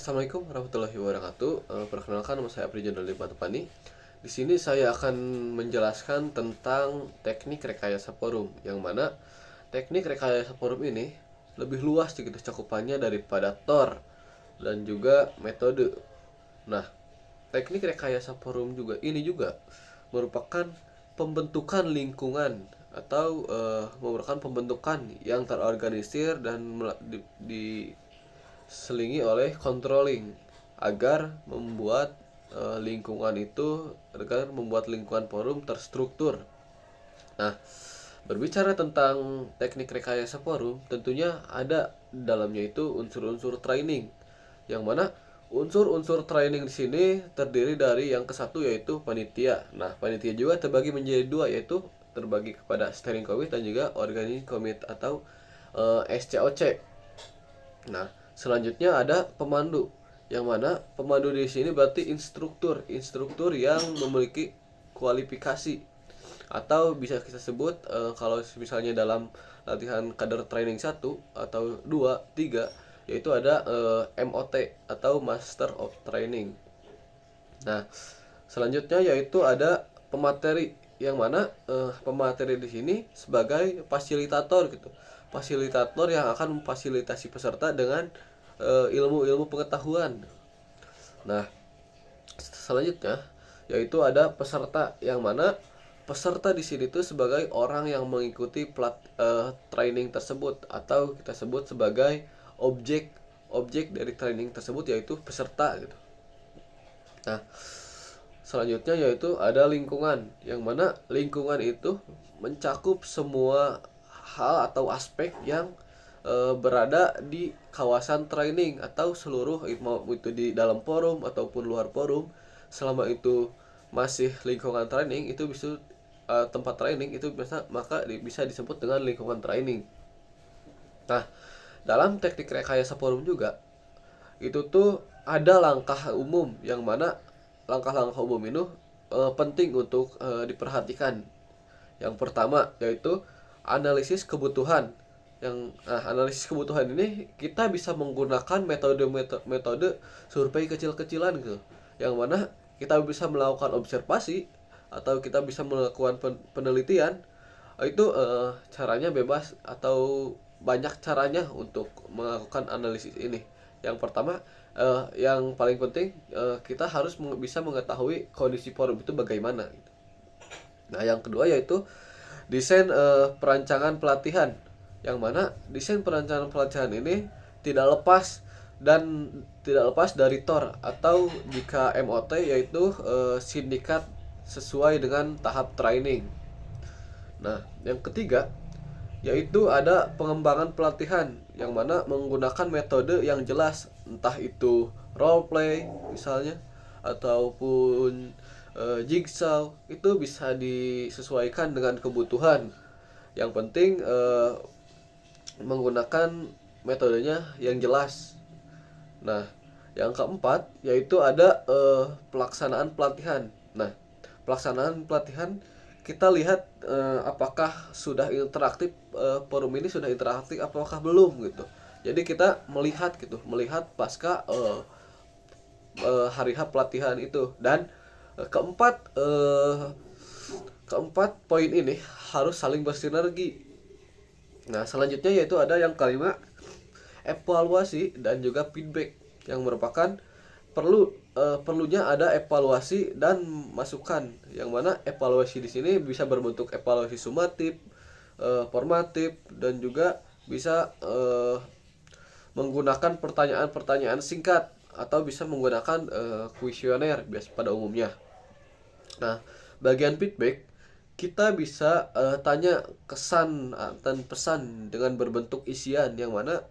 Assalamualaikum warahmatullahi wabarakatuh. Perkenalkan, nama saya Apri Jendral Matupani. Di sini saya akan menjelaskan tentang teknik rekayasa forum, yang mana teknik rekayasa forum ini lebih luas gitu cakupannya daripada Tor dan juga metode. Nah, teknik rekayasa forum juga merupakan pembentukan lingkungan atau merupakan pembentukan yang terorganisir dan diselingi oleh controlling agar membuat lingkungan forum terstruktur. Nah, berbicara tentang teknik rekayasa forum, tentunya ada dalamnya itu unsur-unsur training, yang mana unsur-unsur training di sini terdiri dari yang kesatu yaitu panitia. Nah, panitia juga terbagi menjadi dua, yaitu terbagi kepada steering committee dan juga organizing committee atau SCOC. Nah, selanjutnya ada pemandu, yang mana pemandu di sini berarti instruktur yang memiliki kualifikasi, atau bisa kita sebut kalau misalnya dalam latihan kader training 1 atau 2 3, yaitu ada MOT atau Master of Training. Nah, selanjutnya yaitu ada pemateri, yang mana pemateri di sini sebagai fasilitator gitu. Fasilitator yang akan memfasilitasi peserta dengan ilmu-ilmu pengetahuan. Nah, selanjutnya yaitu ada peserta, yang mana peserta di sini tuh sebagai orang yang mengikuti training tersebut, atau kita sebut sebagai objek dari training tersebut, yaitu peserta gitu. Nah, selanjutnya yaitu ada lingkungan, yang mana lingkungan itu mencakup semua hal atau aspek yang berada di kawasan training atau seluruh, mau itu di dalam forum ataupun luar forum. Selama itu masih lingkungan training, itu bisa tempat training itu bisa disebut dengan lingkungan training. Nah, dalam teknik rekayasa forum juga itu tuh ada langkah umum, yang mana langkah-langkah umum ini penting untuk diperhatikan. Yang pertama yaitu analisis kebutuhan. Analisis kebutuhan ini kita bisa menggunakan metode survei kecil-kecilan gitu, yang mana kita bisa melakukan observasi atau kita bisa melakukan penelitian. Itu caranya bebas atau banyak caranya untuk melakukan analisis ini. Yang pertama, yang paling penting, kita harus bisa mengetahui kondisi forum itu bagaimana gitu. Nah, yang kedua yaitu desain perancangan pelatihan, yang mana desain perancangan pelatihan ini tidak lepas dari TOR, atau jika MOT yaitu sindikat sesuai dengan tahap training. Nah, yang ketiga yaitu ada pengembangan pelatihan, yang mana menggunakan metode yang jelas, entah itu role play misalnya ataupun jigsaw. Itu bisa disesuaikan dengan kebutuhan. Yang penting menggunakan metodenya yang jelas. Nah, yang keempat yaitu ada pelaksanaan pelatihan. Nah, pelaksanaan pelatihan kita lihat apakah sudah interaktif, forum ini sudah interaktif apakah belum gitu. Jadi kita melihat pasca hari H pelatihan itu. Dan keempat poin ini harus saling bersinergi. Nah, selanjutnya yaitu ada yang kelima, evaluasi dan juga feedback, yang merupakan perlunya ada evaluasi dan masukan, yang mana evaluasi di sini bisa berbentuk evaluasi sumatif, formatif, dan juga bisa menggunakan pertanyaan-pertanyaan singkat, atau bisa menggunakan kuesioner biasa pada umumnya. Nah, bagian feedback kita bisa tanya kesan dan pesan dengan berbentuk isian, yang mana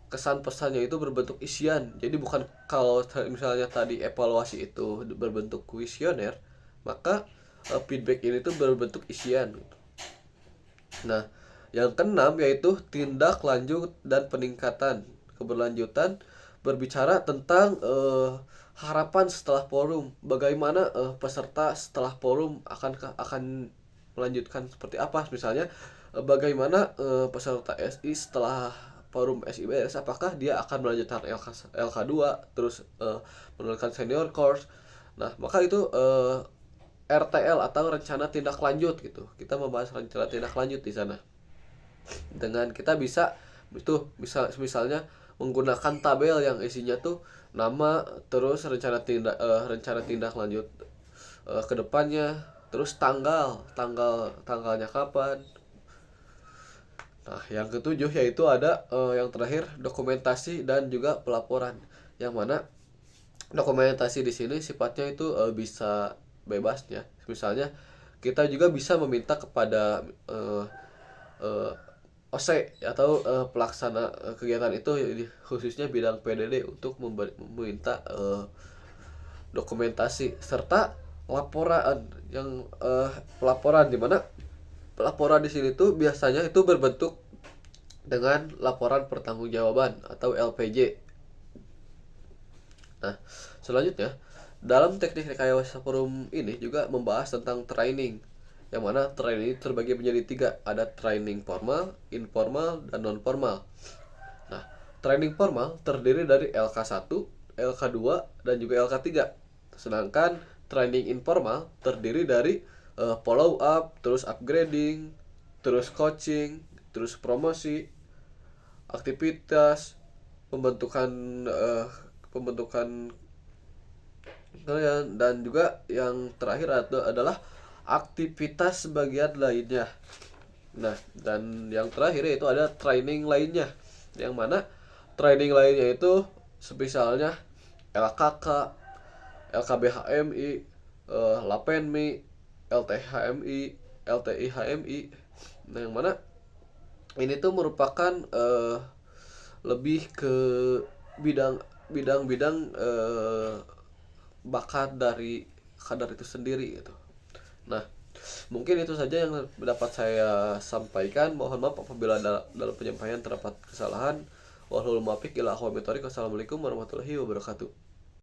kesan pesannya itu berbentuk isian. Jadi bukan, kalau misalnya tadi evaluasi itu berbentuk kuesioner, maka feedback ini tuh berbentuk isian. Nah, yang keenam yaitu tindak lanjut dan peningkatan keberlanjutan, berbicara tentang harapan setelah forum. Bagaimana peserta setelah forum akan melanjutkan seperti apa, misalnya bagaimana peserta SI setelah forum SIBS, apakah dia akan melanjutkan LK2 terus menurunkan senior course. Nah, maka itu RTL atau rencana tindak lanjut gitu. Kita membahas rencana tindak lanjut di sana. Dengan kita bisa itu misalnya menggunakan tabel yang isinya tuh nama, terus rencana tindak lanjut ke depannya, terus tanggalnya kapan. Nah, yang ketujuh yaitu ada yang terakhir dokumentasi dan juga pelaporan. Yang mana dokumentasi di sini sifatnya itu bisa bebas ya. Misalnya kita juga bisa meminta kepada OC atau pelaksana kegiatan itu, khususnya bidang PDD, untuk meminta dokumentasi serta laporan yang pelaporan, di mana pelaporan di sini tuh biasanya itu berbentuk dengan laporan pertanggungjawaban atau LPJ. Nah, selanjutnya dalam teknik rekayasa forum ini juga membahas tentang training, yang mana training terbagi menjadi 3, ada training formal, informal, dan non formal. Nah, training formal terdiri dari LK1, LK2, dan juga LK3. Sedangkan training informal terdiri dari follow up, terus upgrading, terus coaching, terus promosi, aktivitas, pembentukan dan juga yang terakhir adalah aktivitas bagian lainnya. Nah, dan yang terakhir yaitu ada training lainnya, yang mana training lainnya itu misalnya LKK, LKBHMI, LAPENMI, LTHMI, LTIHMI. Nah, yang mana ini tuh merupakan lebih ke bidang-bidang bakat dari kadar itu sendiri gitu. Nah, mungkin itu saja yang dapat saya sampaikan. Mohon maaf apabila dalam penyampaian terdapat kesalahan. Wassalamualaikum warahmatullahi wabarakatuh.